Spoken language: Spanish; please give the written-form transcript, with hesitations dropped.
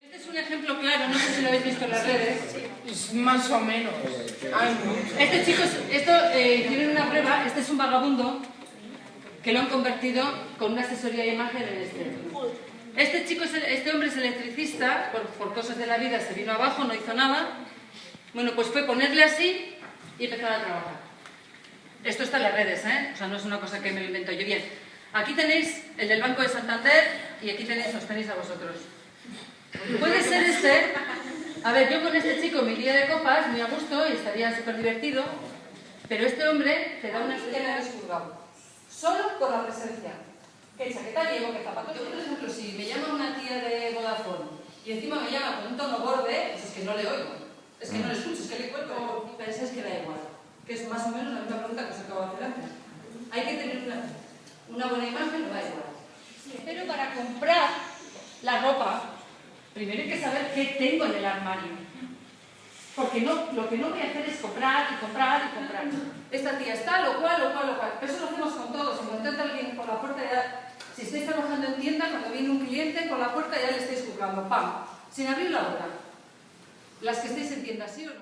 Este es un ejemplo claro, no sé si lo habéis visto en las redes. Es más o menos. Este chico, tienen una prueba, este es un vagabundo que lo han convertido con una asesoría de imagen en este hombre es electricista, por cosas de la vida se vino abajo, no hizo nada. Bueno, pues fue ponerle así y empezar a trabajar. Esto está en las redes, ¿eh? O sea, no es una cosa que me lo invento yo. Bien, aquí tenéis el del Banco de Santander y aquí os tenéis a vosotros. Puede ser este. A ver, yo con este chico me iría de copas, muy a gusto, y estaría súper divertido, pero este hombre te da una esquina desjuzgado. Solo por la presencia. ¿Qué chaqueta llevo? ¿Qué zapatos? Yo, por ejemplo, si me llama una tía de Vodafone y encima me llama con un tono borde, pues es que no le oigo. Es que no le escucho, es que le cuelgo. Pensáis que da igual. Que es más o menos la misma pregunta que os acabo de hacer antes. Hay que tener una buena imagen, no da igual. Sí, pero para comprar la ropa, primero hay que saber qué tengo en el armario. Porque lo que no voy a hacer es comprar y comprar y comprar. Esta tía está, lo cual. Pero eso lo hacemos con todos. Si entra alguien por la puerta, ya, si estáis trabajando en tienda, cuando viene un cliente por la puerta ya le estáis juzgando, ¡pam! Sin abrir la boca. Las que estáis en tienda, ¿sí o no?